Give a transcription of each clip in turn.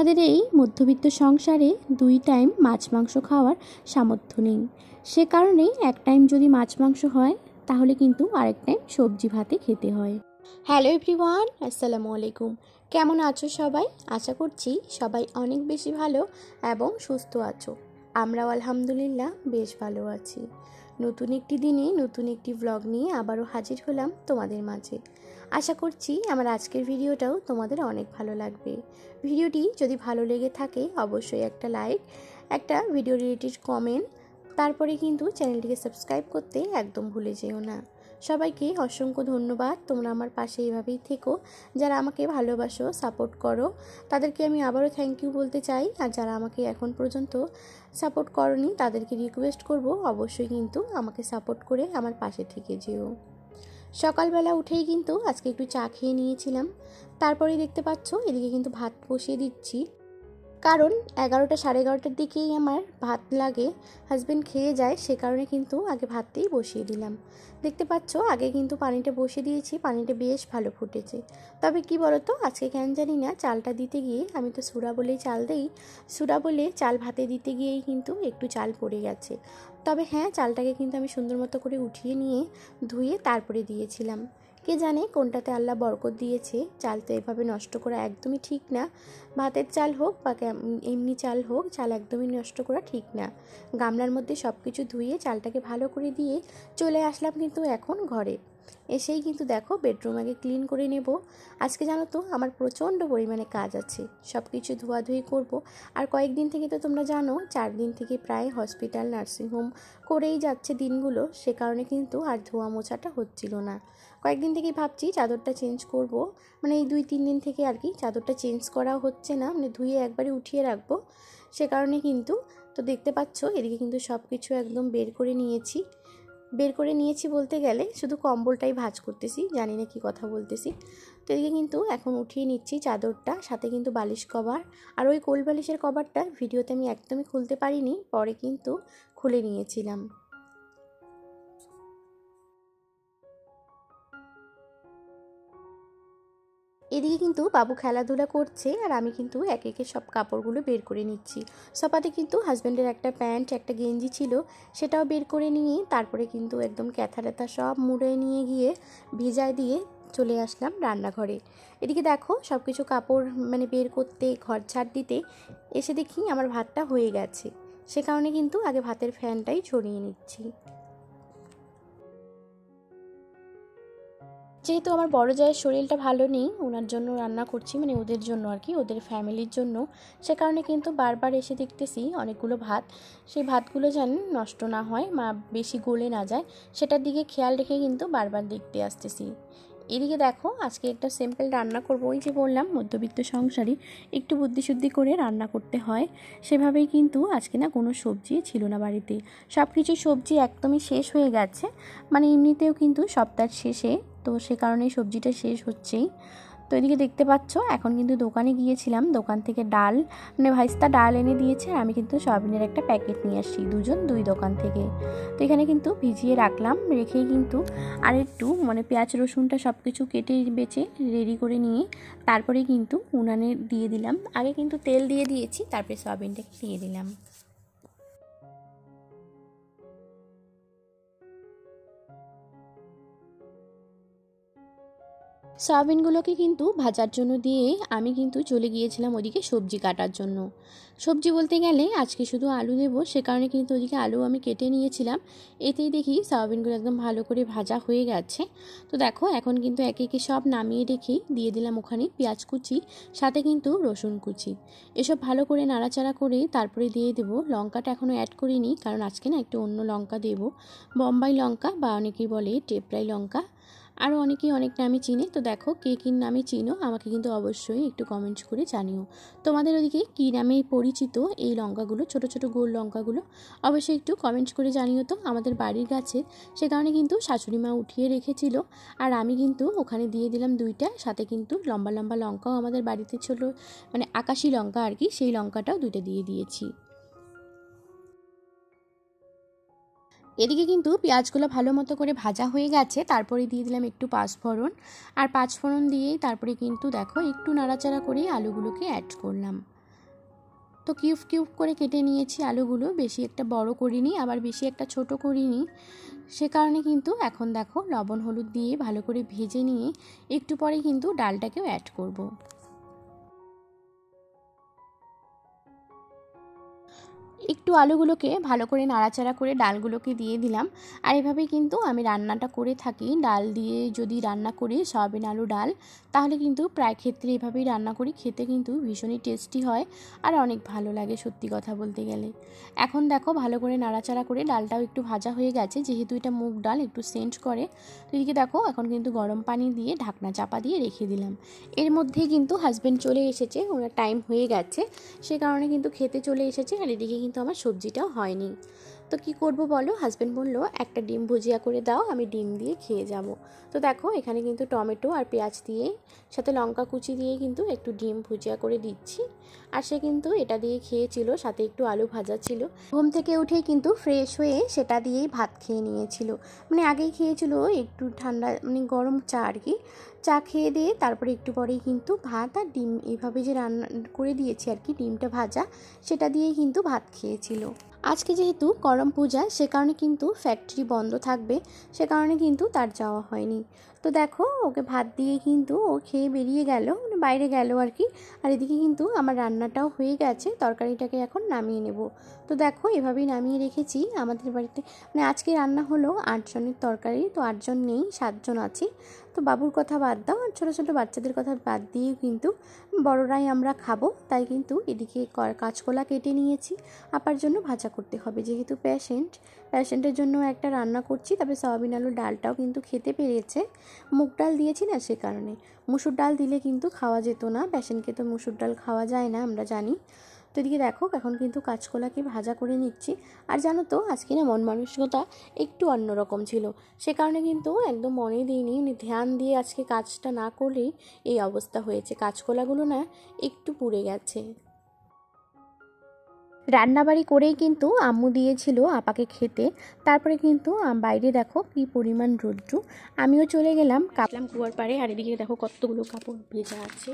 আমাদের এই মধ্যবিত্ত সংসারে 2 টাইম মাছ মাংস খাওয়ার সামর্থ্য নেই। সে কারণে এক টাইম যদি মাছ মাংস হয় তাহলে কিন্তু আরেক টাইম সবজি ভাতে খেতে হয়। হ্যালো এভরিওয়ান, আসসালামু আলাইকুম। কেমন আছো সবাই? আশা করছি সবাই অনেক বেশি ভালো এবং সুস্থ আছো। আমরাও আলহামদুলিল্লাহ বেশ ভালো আছি। নতুন একটি দিনে নতুন একটি ব্লগ নিয়ে আবারও হাজির হলাম তোমাদের মাঝে। আশা করছি আমার আজকের ভিডিওটাও তোমাদের অনেক ভালো লাগবে। ভিডিওটি যদি ভালো লেগে থাকে অবশ্যই একটা লাইক, একটা ভিডিও রিলেটেড কমেন্ট, তারপরে কিন্তু চ্যানেলটিকে সাবস্ক্রাইব করতে একদম ভুলে যেও না। সবাইকে অসংখ্য ধন্যবাদ, তোমরা আমার পাশে এইভাবেই থেকো। যারা আমাকে ভালোবাসো, সাপোর্ট করো, তাদেরকে আমি আবারও থ্যাংক ইউ বলতে চাই। আর যারা আমাকে এখন পর্যন্ত সাপোর্ট করনি তাদেরকে রিকোয়েস্ট করব অবশ্যই কিন্তু আমাকে সাপোর্ট করে আমার পাশে থেকে যেও। সকালবেলা উঠেই কিন্তু আজকে একটু চা খেয়ে নিয়েছিলাম। তারপরে দেখতে পাচ্ছ এদিকে কিন্তু ভাত বসিয়ে দিচ্ছি, কারণ 11টা সাড়ে 11টার দিকেই আমার ভাত লাগে। হাজব্যান্ড খেয়ে যায়, সে কারণে কিন্তু আগে ভাতটাই বসিয়ে দিলাম। দেখতে পাচ্ছ আগে কিন্তু পানিটা বসিয়ে দিয়েছি, পানিটা বেশ ভালো ফুটেছে। তবে কি বলতো, আজকে কেন জানি না চালটা দিতে গিয়ে, আমি তো সুরা বলেই চাল দেই, সুরা বলে চাল ভাতে দিতে গিয়েই কিন্তু একটু চাল পড়ে গেছে। তবে হ্যাঁ, চালটাকে কিন্তু আমি সুন্দর মতো করে উঠিয়ে নিয়ে ধুয়ে তারপরে দিয়েছিলাম। কে জানে কোনটাতে আল্লাহ বরকত দিয়েছে। চাল তো এভাবে নষ্ট করা একদমই ঠিক না। ভাতের চাল হোক বা এমনি চাল হোক, চাল একদমই নষ্ট করা ঠিক না। গামলার মধ্যে সব কিছু ধুয়ে চালটাকে ভালো করে দিয়ে চলে আসলাম কিন্তু এখন ঘরে। এসেই কিন্তু দেখো বেডরুম আগে ক্লিন করে নেব। আজকে জানো তো আমার প্রচণ্ড পরিমাণে কাজ আছে, সব কিছু ধোয়াধুয়ি করব। আর কয়েকদিন থেকে তো তোমরা জানো 4 দিন থেকে প্রায় হসপিটাল নার্সিংহোম করেই যাচ্ছে দিনগুলো, সে কারণে কিন্তু আর ধোয়া মোছাটা হচ্ছিল না। কয়েকদিন থেকেই ভাবছি চাদরটা চেঞ্জ করব, মানে এই 2-3 দিন থেকে আর কি চাদরটা চেঞ্জ করাও হচ্ছে না, মানে ধুয়ে একবারে উঠিয়ে রাখবো। সে কারণে কিন্তু তো দেখতে পাচ্ছ এদিকে কিন্তু সব কিছু একদম বের করে নিয়েছি বলতে গেলে শুধু কম্বলটাই ভাঁজ করতেছি, জানি না কি কথা বলতেছি। তো এদিকে কিন্তু এখন উঠিয়ে নিচ্ছি চাদরটা, সাথে কিন্তু বালিশ কভার। আর ওই কোল বালিশের কভারটা ভিডিওতে আমি একদমই খুলতে পারিনি, পরে কিন্তু খুলে নিয়েছিলাম। এদিকে কিন্তু বাবু খেলাধুলা করছে আর আমি কিন্তু একে একে সব কাপড়গুলো বের করে নিচ্ছি। সোফাতে কিন্তু হাজব্যান্ডের একটা প্যান্ট, একটা গেঞ্জি ছিল, সেটাও বের করে নিয়ে তারপরে কিন্তু একদম ক্যাথা ট্যাথা সব মুড়ে নিয়ে গিয়ে ভিজায় দিয়ে চলে আসলাম রান্নাঘরে। এদিকে দেখো সব কিছু কাপড় মানে বের করতে, ঘর ঝাড় দিতে এসে দেখি আমার ভাতটা হয়ে গেছে। সে কারণে কিন্তু আগে ভাতের ফ্যানটাই ছড়িয়ে নিচ্ছি। যেহেতু আমার বড় জায়ের শরীরটা ভালো নেই, ওনার জন্য রান্না করছি, মানে ওদের জন্য আর কি, ওদের ফ্যামিলির জন্য। সে কারণে কিন্তু বারবার এসে দেখতেছি অনেকগুলো ভাত, সেই ভাতগুলো যেন নষ্ট না হয়, বেশি গলে না যায়, সেটার দিকে খেয়াল রেখে কিন্তু বারবার দেখতে আসতেছি। এদিকে দেখো আজকে একটা সিম্পল রান্না করব। ওই যে বললাম মধ্যবিত্ত সংসারে একটু বুদ্ধিশুদ্ধি করে রান্না করতে হয়, সেভাবেই কিন্তু আজকে না কোনো সবজি ছিল না বাড়িতে। সব কিছু সবজি একদমই শেষ হয়ে গেছে, মানে এমনিতেও কিন্তু সপ্তাহের শেষে, তো সে কারণেই সবজিটা শেষ হচ্ছেই। তো এদিকে দেখতে পাচ্ছ এখন কিন্তু দোকানে গিয়েছিলাম, দোকান থেকে ডাল, মানে ভাইস্তা ডাল এনে দিয়েছে, আর আমি কিন্তু সয়াবিনের একটা প্যাকেট নিয়ে আসছি, দুজন দুই দোকান থেকে। তো এখানে কিন্তু ভিজিয়ে রাখলাম, রেখেই কিন্তু আর একটু মানে পেঁয়াজ রসুনটা সব কিছু কেটে বেছে রেডি করে নিয়ে তারপরে কিন্তু উনানে দিয়ে দিলাম। আগে কিন্তু তেল দিয়ে দিয়েছি, তারপরে সয়াবিনটাকে দিয়ে দিলাম। সয়াবিনগুলোকে কিন্তু ভাজার জন্য দিয়ে আমি কিন্তু চলে গিয়েছিলাম ওদিকে সবজি কাটার জন্য। সবজি বলতে গেলে আজকে শুধু আলু দেব, সে কারণে কিন্তু ওদিকে আলু আমি কেটে নিয়েছিলাম। এতেই দেখি সয়াবিনগুলো একদম ভালো করে ভাজা হয়ে গেছে। তো দেখো এখন কিন্তু একে একে সব নামিয়ে রেখেই দিয়ে দিলাম ওখানে পেঁয়াজ কুচি, সাথে কিন্তু রসুন কুচি। এসব ভালো করে নাড়াচাড়া করে তারপরে দিয়ে দেবো লঙ্কাটা, এখনও অ্যাড করিনি কারণ আজকে না একটু অন্য লঙ্কা দেবো, বোম্বাই লঙ্কা বা অনেকেই বলে টেপরাই লঙ্কা, আরও অনেকেই অনেক নামে চিনে। তো দেখো কে কী নামে চিনো আমাকে কিন্তু অবশ্যই একটু কমেন্টস করে জানিও, তোমাদের ওদিকে কী নামে পরিচিত এই লঙ্কাগুলো, ছোট ছোট গোল লঙ্কাগুলো, অবশ্যই একটু কমেন্টস করে জানিও। তো আমাদের বাড়ির গাছে, সে কারণে কিন্তু শাশুড়ি মা উঠিয়ে রেখেছিল, আর আমি কিন্তু ওখানে দিয়ে দিলাম 2টা, সাথে কিন্তু লম্বা লম্বা লঙ্কাও আমাদের বাড়িতে ছিল, মানে আকাশি লঙ্কা আর কি, সেই লঙ্কাটাও 2টা দিয়ে দিয়েছি। এদিকে কিন্তু পেঁয়াজগুলো ভালো মতো করে ভাজা হয়ে গেছে, তারপরে দিয়ে দিলাম একটু পাঁচফোড়ন, আর পাঁচফোড়ন দিয়েই তারপরে কিন্তু দেখো একটু নাড়াচাড়া করে আলুগুলোকে অ্যাড করলাম। তো কিউব কিউব করে কেটে নিয়েছি আলুগুলো, বেশি একটা বড় করিনি আবার বেশি একটা ছোট করিনি। সে কারণে কিন্তু এখন দেখো লবণ হলুদ দিয়ে ভালো করে ভেজে নিয়ে একটু পরে কিন্তু ডালটাকেও অ্যাড করব। একটু আলুগুলোকে ভালো করে নাড়াচাড়া করে ডালগুলোকে দিয়ে দিলাম। আর এভাবেই কিন্তু আমি রান্নাটা করে থাকি। ডাল দিয়ে যদি রান্না করি সয়াবিন আলু ডাল, তাহলে কিন্তু প্রায় ক্ষেত্রে এভাবেই রান্না করি। খেতে কিন্তু ভীষণই টেস্টি হয় আর অনেক ভালো লাগে সত্যি কথা বলতে গেলে। এখন দেখো ভালো করে নাড়াচাড়া করে ডালটাও একটু ভাজা হয়ে গেছে, যেহেতু এটা মুগ ডাল একটু সেন্ট করে। তো এদিকে দেখো এখন কিন্তু গরম পানি দিয়ে ঢাকনা চাপা দিয়ে রেখে দিলাম। এর মধ্যেই কিন্তু হাজব্যান্ড চলে এসেছে, ওনার টাইম হয়ে গেছে, সে কারণে কিন্তু খেতে চলে এসেছে। আর এদিকে কিন্তু আমার সবজিটাও হয়নি। তো কি করব বলো, হাজব্যান্ড বললো একটা ডিম ভুজিয়া করে দাও, আমি ডিম দিয়ে খেয়ে যাব। তো দেখো এখানে কিন্তু টমেটো আর পেঁয়াজ দিয়ে সাথে লঙ্কা কুচি দিয়ে কিন্তু একটু ডিম ভুজিয়া করে দিচ্ছি। আর সে কিন্তু এটা দিয়ে খেয়েছিল, সাথে একটু আলু ভাজা ছিল। ঘুম থেকে উঠেই কিন্তু ফ্রেশ হয়ে সেটা দিয়েই ভাত খেয়ে নিয়েছিল। মানে আগেই খেয়েছিল একটু ঠান্ডা মানে গরম চা আর কি, চা খেয়ে দিয়ে তারপরে একটু পরেই কিন্তু ভাত আর ডিম এইভাবে যে রান্না করে দিয়েছি আর কি, ডিমটা ভাজা সেটা দিয়েই কিন্তু ভাত খেয়েছিল। আজকে যেহেতু করম পূজা, সে কারণে কিন্তু ফ্যাক্টরি বন্ধ থাকবে, সে কারণে কিন্তু তার যাওয়া হয়নি। তো দেখো ওকে ভাত দিয়ে কিন্তু ও খেয়ে বেরিয়ে গেল, মানে বাইরে গেল আর কি। আর এদিকে কিন্তু আমার রান্নাটাও হয়ে গেছে, তরকারিটাকে এখন নামিয়ে নেব। তো দেখো এভাবেই নামিয়ে রেখেছি। আমাদের বাড়িতে মানে আজকে রান্না হলো 8 জনের তরকারি, তো 8 জন নেই, 7 জন আছি। তো বাবুর কথা বাদ দাও, আর ছোটো ছোটো বাচ্চাদের কথা বাদ দিয়ে কিন্তু বড়রাই আমরা খাবো, তাই কিন্তু এদিকে কাঁচকলা কেটে নিয়েছি। আপার জন্য ভাজা করতে হবে, যেহেতু পেশেন্টের জন্য একটা রান্না করছি। তবে সয়াবিন আলুর ডালটাও কিন্তু খেতে পেরেছে, মুগ ডাল দিয়েছি না সে কারণে। মুসুর ডাল দিলে কিন্তু খাওয়া যেত না, পেশেন্টকে তো মুসুর ডাল খাওয়া যায় না আমরা জানি। তো এদিকে দেখো এখন কিন্তু কাঁচকলাকে ভাজা করে নিচ্ছি। আর জানো তো আজকে না মন মানসিকতা একটু অন্যরকম ছিল, সে কারণে কিন্তু একদম মনে দিইনি, ধ্যান দিয়ে আজকে কাজটা না করলেই এই অবস্থা হয়েছে। কাঁচকলাগুলো না একটু পুড়ে গেছে। রান্নাবাড়ি করেই কিন্তু আম্মু দিয়েছিল আপাকে খেতে। তারপরে কিন্তু বাইরে দেখো কি পরিমাণ রৌদ্র, আমিও চলে গেলাম কাপলাম কুয়ার পাড়ে। আর এদিকে দেখো কতগুলো কাপড় ভেজা আছে,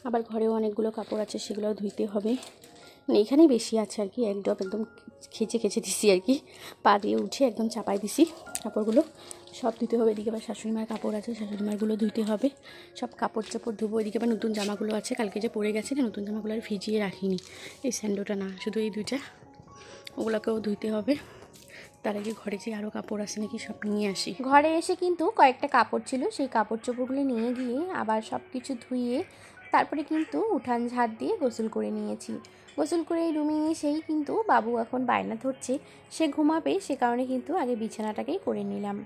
আবার ঘরেও অনেকগুলো কাপড় আছে, সেগুলোও ধুইতে হবে। মানে এখানেই বেশি আছে আর কি, একদম খেচে দিছি আর কি, পা দিয়ে উঠে একদম চাপাই দিছি। কাপড়গুলো সব ধুতে হবে। এদিকে আবার শাশুড়িমার কাপড় আছে, শাশুড়িমারগুলো ধুতে হবে। সব কাপড় চাপড় ধুবো। এদিকে আবার নতুন জামাগুলো আছে, কালকে যে পরে গেছে না নতুন জামাগুলো আর ভিজিয়ে রাখিনি, এই স্যান্ডোটা না, শুধু এই দুইটা, ওগুলোকেও ধুইতে হবে। তার আগে ঘরে যে আরও কাপড় আছে নাকি সব নিয়ে আসি। ঘরে এসে কিন্তু কয়েকটা কাপড় ছিল, সেই কাপড় চোপড়গুলো নিয়ে গিয়ে আবার সব কিছু ধুয়ে তারপরে কিন্তু উঠান ঝাড় দিয়ে গোসল করে নিয়েছি। গোসল করে রুমে এসেই কিন্তু বাবু এখন বায়না ধরছে, সে ঘুমাবে, সে কারণে কিন্তু আগে বিছানাটাকেই করে নিলাম।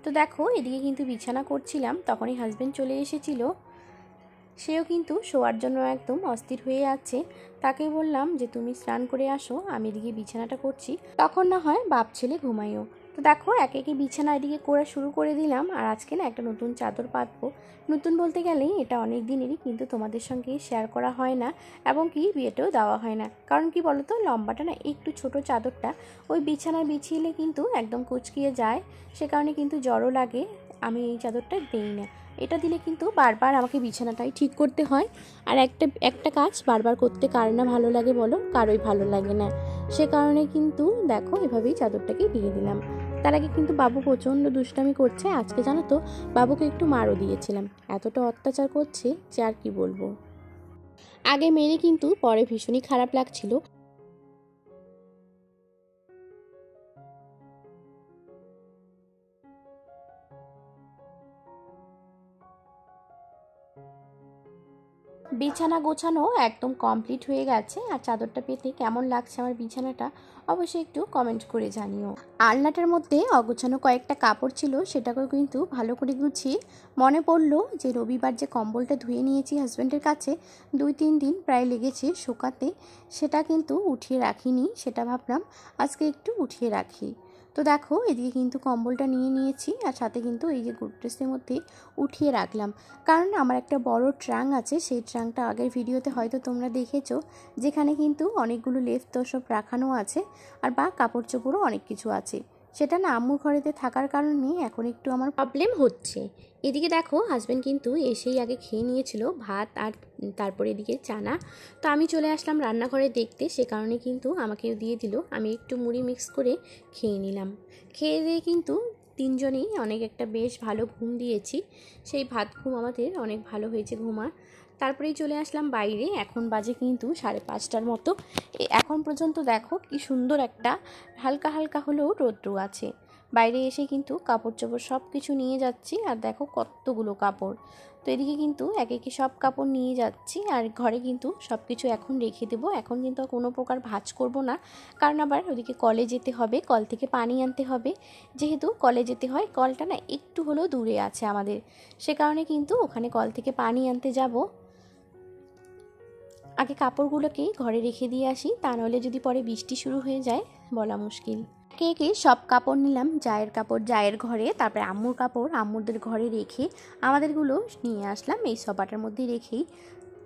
তো দেখো এদিকে কিন্তু বিছানা করছিলাম, তখনই হাজব্যান্ড চলে এসেছিল। সেও কিন্তু শোয়ার জন্য একদম অস্থির হয়ে আছে। তাকে বললাম যে তুমি স্নান করে আসো, আমি এদিকে বিছানাটা করছি, তখন না হয় বাপ ছেলে ঘুমাইও। তো দেখো একে একে বিছানা এদিকে করা শুরু করে দিলাম। আর আজকে না একটা নতুন চাদর পাতবো। নতুন বলতে গেলেই এটা অনেক দিনেরই, কিন্তু তোমাদের সঙ্গে শেয়ার করা হয় না এবং কি বিয়েতেও দেওয়া হয় না। কারণ কি বলো তো, লম্বাটা না একটু ছোট চাদরটা ওই বিছানায় বিছিয়ে কিন্তু একদম কুচকিয়ে যায়, সে কারণে কিন্তু জ্বরও লাগে। আমি এই চাদরটা দিই না, এটা দিলে কিন্তু বারবার আমাকে বিছানাটাই ঠিক করতে হয়। আর একটা কাজ বারবার করতে কার না ভালো লাগে বলো, কারোই ভালো লাগে না। সে কারণে কিন্তু দেখো এভাবেই চাদরটাকে দিয়ে দিলাম। তার আগে কিন্তু বাবু প্রচণ্ড দুষ্টামি করছে। আজকে জানো তো বাবুকে একটু মারও দিয়েছিলাম, এতটা অত্যাচার করছে যে আর কি বলবো। আগে মেরে কিন্তু পরে ভীষণই খারাপ লাগছিল। বিছানা গোছানো একদম কমপ্লিট হয়ে গেছে। আর চাদরটা পেতে কেমন লাগছে আমার বিছানাটা অবশ্যই একটু কমেন্ট করে জানিও। আলনাটার মধ্যে অগোছানো কয়েকটা কাপড় ছিল, সেটাকেও কিন্তু ভালো করে গুছিয়ে মনে পড়লো যে রবিবার যে কম্বলটা ধুয়ে নিয়েছি হাজব্যান্ডের কাছে, 2-3 দিন প্রায় লেগেছে শুকাতে, সেটা কিন্তু উঠিয়ে রাখিনি। সেটা ভাবলাম আজকে একটু উঠিয়ে রাখি। তো দেখো এদিকে কিন্তু কম্বলটা নিয়ে নিয়েছি, আর সাথে কিন্তু এই যে গোদরেজের মধ্যে উঠিয়ে রাখলাম। কারণ আমার একটা বড় ট্রাঙ্ক আছে, সেই ট্রাঙ্কটা আগের ভিডিওতে হয়তো তোমরা দেখেছো, যেখানে কিন্তু অনেকগুলো লেপ তোষক রাখানো আছে, আর বা কাপড় চোপড়ও অনেক কিছু আছে। সেটা না আম্মুর ঘরেতে থাকার কারণে এখন একটু আমার প্রবলেম হচ্ছে। এদিকে দেখো হাজব্যান্ড কিন্তু এসেই আগে খেয়ে নিয়েছিল ভাত আর তারপরে এদিকে চানা। তো আমি চলে আসলাম রান্নাঘরে দেখতে, সে কারণে কিন্তু আমাকে দিয়ে দিল। আমি একটু মুড়ি মিক্স করে খেয়ে নিলাম। খেয়ে দিয়ে কিন্তু তিনজনেই অনেক একটা বেশ ভালো ঘুম দিয়েছি। সেই ভাত ঘুম আমাদের অনেক ভালো হয়েছে ঘুমা। তারপরেই চলে আসলাম বাইরে। এখন বাজে কিন্তু 5:30টার মতো। এখন পর্যন্ত দেখো কি সুন্দর একটা হালকা হালকা হলেও রৌদ্র আছে। বাইরে এসে কিন্তু কাপড় চোপড় সব কিছু নিয়ে যাচ্ছি, আর দেখো কতগুলো কাপড়। তো এদিকে কিন্তু একে একে সব কাপড় নিয়ে যাচ্ছি, আর ঘরে কিন্তু সব কিছু এখন রেখে দেবো। এখন কিন্তু কোনো প্রকার ভাঁজ করব না, কারণ আবার ওদিকে কলে যেতে হবে, কল থেকে পানি আনতে হবে। যেহেতু কলে যেতে হয়, কলটা না একটু হলেও দূরে আছে আমাদের, সে কারণে কিন্তু ওখানে কল থেকে পানি আনতে যাব। আগে কাপড়গুলোকেই ঘরে রেখে দিয়ে আসি, তা নাহলে যদি পরে বৃষ্টি শুরু হয়ে যায় বলা মুশকিল। একে একে সব কাপড় নিলাম, জায়ের কাপড় জায়ের ঘরে, তারপরে আম্মুর কাপড় আম্মুরদের ঘরে রেখে আমাদেরগুলো নিয়ে আসলাম এই সপাটার মধ্যে রেখেই।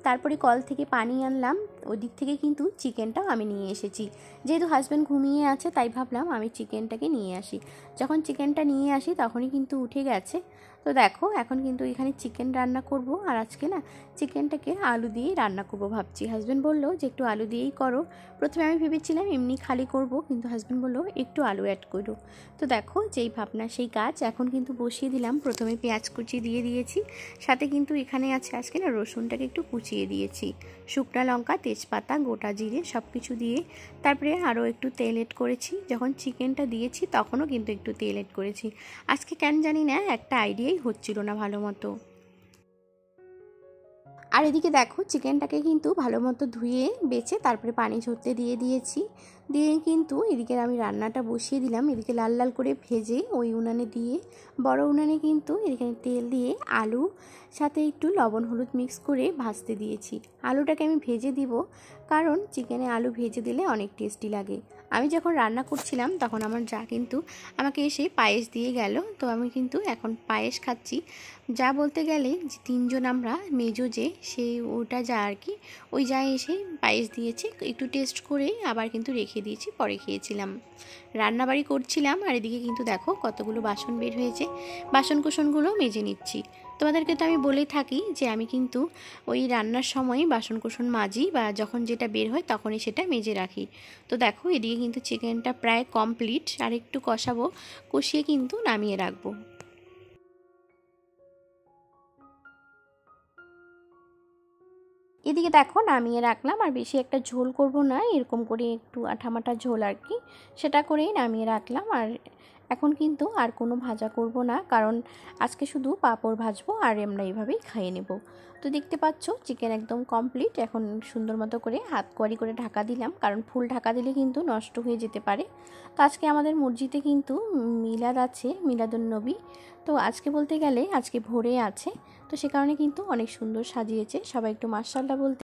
তারপরে কল থেকে পানি আনলাম। ওই দিক থেকে কিন্তু চিকেনটাও আমি নিয়ে এসেছি। যেহেতু হাজব্যান্ড ঘুমিয়ে আছে তাই ভাবলাম আমি চিকেনটাকে নিয়ে আসি। যখন চিকেনটা নিয়ে আসি তখনই কিন্তু উঠে গেছে। তো দেখো এখন কিন্তু এখানে চিকেন রান্না করব, আর আজকে না চিকেনটাকে আলু দিয়েই রান্না করব ভাবছি। হাজব্যান্ড বললো যে একটু আলু দিয়েই করো। প্রথমে আমি ভেবেছিলাম এমনি খালি করব, কিন্তু হাজব্যান্ড বললো একটু আলু অ্যাড করো। তো দেখো যেই ভাবনা সেই কাজ, এখন কিন্তু বসিয়ে দিলাম। প্রথমে পেঁয়াজ কুচি দিয়ে দিয়েছি, সাথে কিন্তু এখানে আছে আজকে না রসুনটাকে একটু কুচিয়ে দিয়েছি, শুকনো লঙ্কা তেজপাতা গোটা জিরে সব কিছু দিয়ে। তারপরে আরও একটু তেল এড করেছি। যখন চিকেনটা দিয়েছি তখনও কিন্তু একটু তেল এড করেছি। আজকে কেন জানি না একটা আইডিয়াই হচ্ছিল না ভালো মতো। আর এদিকে দেখো চিকেনটাকে কিন্তু ভালো মতো ধুয়ে বেছে তারপরে পানি ঝরতে দিয়ে দিয়েছি। দিয়ে কিন্তু এদিকে আমি রান্নাটা বসিয়ে দিলাম। এদিকে লাল লাল করে ভেজে ওই উনানে দিয়ে, বড় উনানে কিন্তু এদিকে তেল দিয়ে আলু সাথে একটু লবণ হলুদ মিক্স করে ভাজতে দিয়েছি। আলুটাকে আমি ভেজে দিব, কারণ চিকেনে আলু ভেজে দিলে অনেক টেস্টি লাগে। আমি যখন রান্না করছিলাম তখন আমার যা কিন্তু আমাকে এসে পায়েস দিয়ে গেল। তো আমি কিন্তু এখন পায়েস খাচ্ছি। যা বলতে গেলে যে তিনজন আমরা মেজো যে সেই ওটা যা আর কি, ওই যা এসে পায়েস দিয়েছে, একটু টেস্ট করে আবার কিন্তু রেখে দিয়েছি, পরে খেয়েছিলাম। রান্নাবাড়ি করছিলাম আর এদিকে কিন্তু দেখো কতগুলো বাসন বের হয়েছে, বাসনকোসনগুলো মেজে নিচ্ছি। তোমাদেরকে তো আমি বলেই থাকি যে আমি কিন্তু ওই রান্নার সময় বাসনকোসন মাজি, বা যখন যেটা বের হয় তখনই সেটা মেজে রাখি। তো দেখো এদিকে কিন্তু চিকেনটা প্রায় কমপ্লিট, আর একটু কষাবো, কষিয়ে কিন্তু নামিয়ে রাখবো। এদিকে দেখো নামিয়ে রাখলাম, আর বেশি একটা ঝোল করব না, এরকম করে একটু আঠামাটা ঝোল আর কি, সেটা করেই নামিয়ে রাখলাম। আর এখন কিন্তু আর কোনো ভাজা করব না, কারণ আজকে শুধু পাঁপড় ভাজবো আর আমরা এইভাবেই খাইয়ে নেব। তো দেখতে পাচ্ছ চিকেন একদম কমপ্লিট। এখন সুন্দর মতো করে হাত কোয়ারি করে ঢাকা দিলাম, কারণ ফুল ঢাকা দিলে কিন্তু নষ্ট হয়ে যেতে পারে। তো আজকে আমাদের মসজিদে কিন্তু মিলাদ আছে, মিলাদুন্নবী। তো আজকে বলতে গেলে আজকে ভোরে আছে, তো সে কারণে কিন্তু অনেক সুন্দর সাজিয়েছে। সবাই একটু মাশাআল্লাহ বলতে